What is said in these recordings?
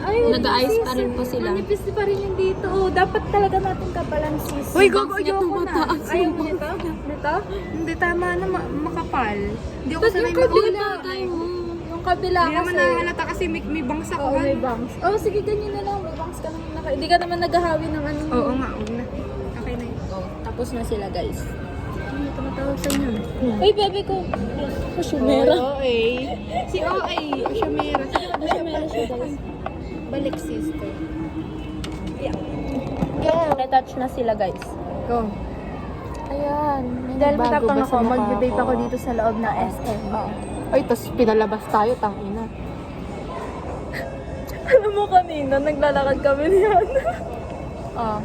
Nag-ice pa rin po sila. Manipis pa rin yung dito. Oh, dapat talaga natin kapalan sis. Uy, gogo, ayoko na. Ayaw mo nito? Dito? Hindi, tama na, makapal. Hindi ako Tapos sanay yung kabila. Bagay mo. Yung kabila Hindi naman nahalata kasi may bangs ako. Oo, may bangs. Oh, sige, ganyan na lang. May bangs ka naman. Hindi ka naman naghahawi ng ano. Oo nga, oo na. Okay na yun. Oh, tapos na sila guys. Ano tumatawag sa inyo? Uy, bebe ko. Shumera. OA. Si OA. Shamira. Shumera siya, guys. Balik sister. Na-touch na sila guys. Go. Ayan. Dahil Bago matapang ba ako, sa mukha mag-vape ko? ako dito sa loob ng SM. Ay, tapos pinalabas tayo, tangina. Alam mo kanina, naglalakad kami niyan. Ah.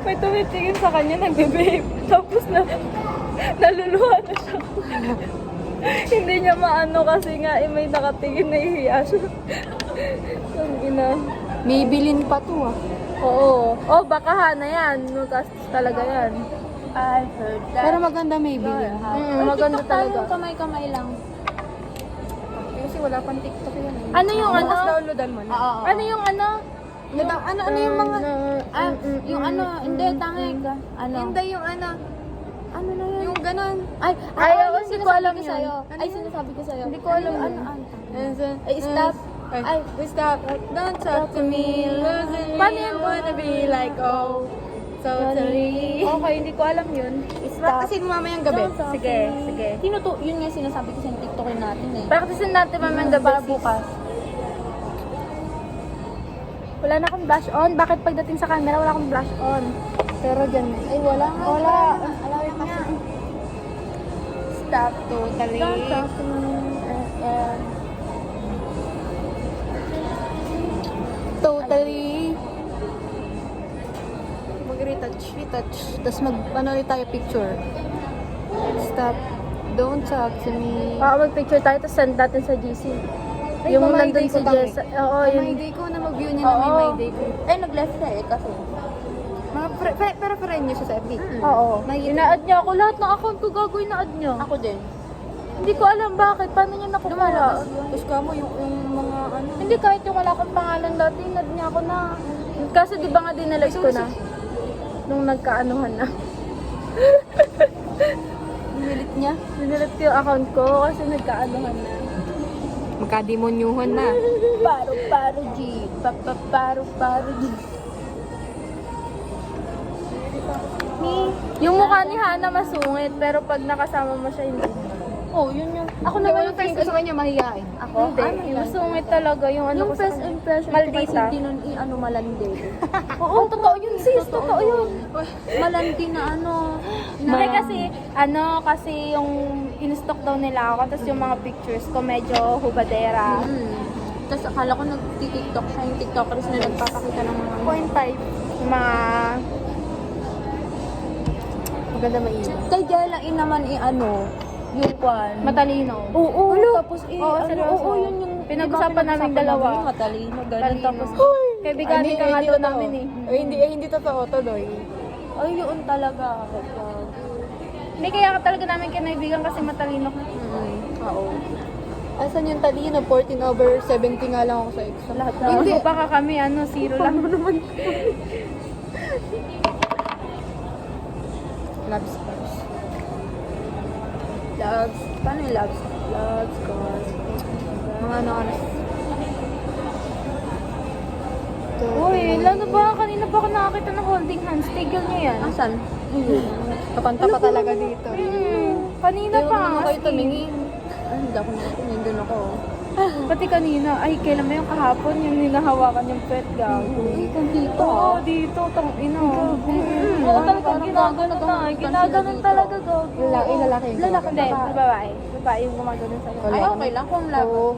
May tumitingin sa kanya, nagbe-vape. Tapos naluluha na siya. Hindi niya maano kasi nga may nakatingin na ihiya siya. Ang ina. May bilin pa to ah. Oo. Oh, baka hana yan. Gastos talaga yan. I heard that. Pero maganda may bilin. Maganda talaga. Kamay-kamay lang. Kasi wala pang TikTok yan eh. Ano yung ano? Tapos downloadan mo na. Ano yung ano? Ano yung mga... Yung ano, hindi, tangay ka. Ano? Hindi yung ano. Ano na yun? Yung ganon. Ay, Ayaw, yung hindi ko sinasabi alam ko yun. sa'yo. Ano Ay, yun? sinasabi ko sa'yo. Hindi ko alam Ano, yun. Ay, stop. Ay, stop. Don't talk to me. Losing me. Paano yun? I wanna be like, oh, totally. Okay, hindi ko alam yun. Practicein mo mamayang gabi. Sige, sige. Sino to? Yun nga sinasabi ko sa TikTokin natin eh. Practicein natin mamayang gabi bukas. Wala na akong blush on. Bakit pagdating sa camera wala akong blush on? Pero dyan. Ay, wala nga. Wala. Alam nga. Stop totally. Don't talk to me. Totally. Mag-retouch. Tapos ano ulit tayo picture. Stop. Don't talk to me. Mag-picture tayo tapos send natin sa GC. Yung my nandun day si ko, Jess. Oo, My yun. day ko na mag-view niya na may Oo. my day ko. Ay, nag-left na eh kasi. Mga pero friend niyo siya sa FB. Oo. May- Ina-add niya ako. Lahat ng account ko gagawin na-add niya. Ako din. Hindi ko alam bakit. Paano niya nakukuha? Tapos kamo yung mga ano. Hindi, kahit yung wala akong pangalan dati, in-add niya ako na. Kasi di ba nga dinalive ko na? Nung nagkaanuhan na. Nilit niya. Dinelete ko yung account ko kasi nagkaanuhan na. Magkademonyuhan na. Paro-paro G. Paro-paro G. Yung mukha ni Hana masungit, pero pag nakasama mo siya, hindi. Oh, yun yung... Ako Ano naman yung yung tingin ko sa kanya mahihain. Ako? Hindi. Yung masungit talaga. Yung ano Yung ko sa first kanya. impression ko Maldita. kasi hindi nun i-ano malandi. Oo, totoo yun sis. Totoo yun. Malandi na ano. Hindi kasi yung in-stock daw nila ako, tapos yung mga pictures ko medyo hubadera. Tapos akala ko nag-tiktok siya. Yung tiktokers na nagpapakita ng mga... 0.5. Yung mga... Maganda maingay. Kay Jella naman i-ano. Yung kwan. Matalino. Oo, tapos Oo, seryoso. oo, yun yung... Pinag-usapan namin dalawa. Yung matalino, ganun. Tapos, Kaibiganin ka nga daw namin eh. Hindi totoo, tuloy. ay, yun talaga. Hindi kaya talaga namin kinaibigan kasi matalino ka. Oo. Asan yung talino? 14/70 nga lang ako sa exam. Lahat Hindi. na. Baka kami, zero lang. Love scars. Loves. Paano yung loves? Loves, cause. Mga ano. Uy, lalo ba? Kanina pa ako nakakita ng holding hands. Tigil niyo yan. Asan? Kapanta pa talaga dito. Kanina pa. Ano kayo as in. tumingin? Ay, hindi ako natin. Nandun ako. Pati kanina. Ay, kailan ba yung kahapon yung hinahawakan yung pet gago? Ay, kung dito. Oo, dito. Tang ina. Oo, talagang ginaganon na. Ginaganon talaga gago. Lalaki. Lalaki. Hindi, babae. Babae yung gumaganon sa'yo. Ay, okay lang kung love. Oo.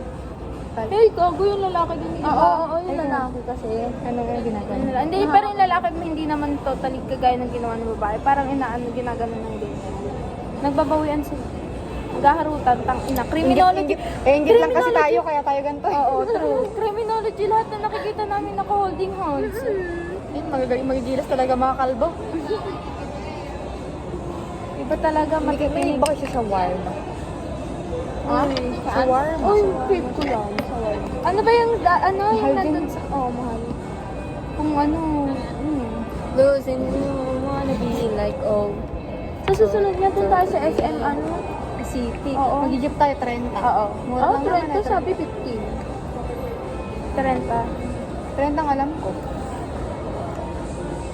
Hey, gago yung lalaki din. Oo, yung lalaki kasi. Ano nga ginagawa? Hindi, pero yung lalaki hindi naman totally kagaya ng ginawa ng babae. Parang ginaganon ng din. Nagbabawian sila. Naghaharutan, tang ina. Criminology. Ingit lang kasi tayo, kaya tayo ganito. Oo, true. Criminology, lahat na nakikita namin naka-holding hands. Magigilas talaga mga kalbo. Iba talaga Makikinig makikinig. ba kasi sa shawarma? Ah, Shawarma. Oh, yung fave ko lang. Ano ba yung, ano, yung Mahal nandun din. sa, oh, mahal. Kung ano, Those and you wanna be like, oh, Sa susunod niya, doon tayo sa SM, ano? city. Oo. Mag-jeep tayo 30. Oo. Mura lang naman. 30, sabi 15. 30. 30 ang alam ko.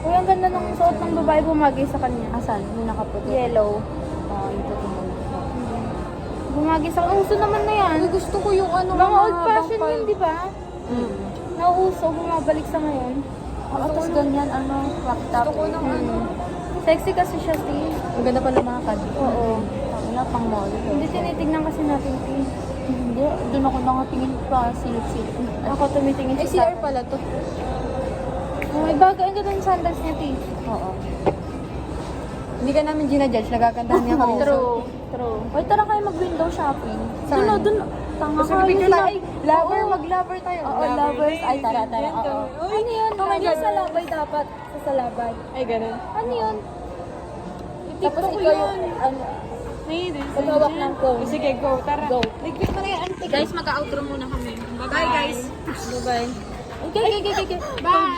Uy, ang ganda ng suot ng babae bumagi sa kanya. Asan? Yung nakaputi. Yellow. Oo, yung puti mo. Bumagi sa kanya. Uso naman na yan. Ay, gusto ko yung ano. Mga old fashion yun, di ba? Mm. Nauuso, bumabalik sa ngayon. Oo, tapos ganyan, ano, crop top. Gusto ko ng ano. Sexy kasi siya, T. Ang ganda pala mga kadi. Oo. Wala pang mall. Hindi tinitignan kasi natin, T. Hindi, doon ako nakatingin pa, silip-silip. Ako tumitingin Ay, siya CR pala to. Oh, may bagay. Ang ganda ng sandals niya, T. Oo. Hindi ka namin ginajudge, nagagandahan niya kami. True. True. Uy, tara kayo mag-window shopping. Saan? Doon, doon. Tanga Gusto ka. ko picture yung tayo. Ay, lover, Oo. mag-lover tayo. Oo, lovers. Ay, tara, tara. Oo. Ano yun? Oh my God, sa labay dapat. Sa salabay. Ay, ganun. Ano yun? Tapos ikaw yung, ano, pagkawak ng phone. Sige, go. Tara. Go. Ligpit mo na yan. Guys, mag-outro muna kami. Bye, guys. Bye-bye. Okay, okay, okay, okay. Bye.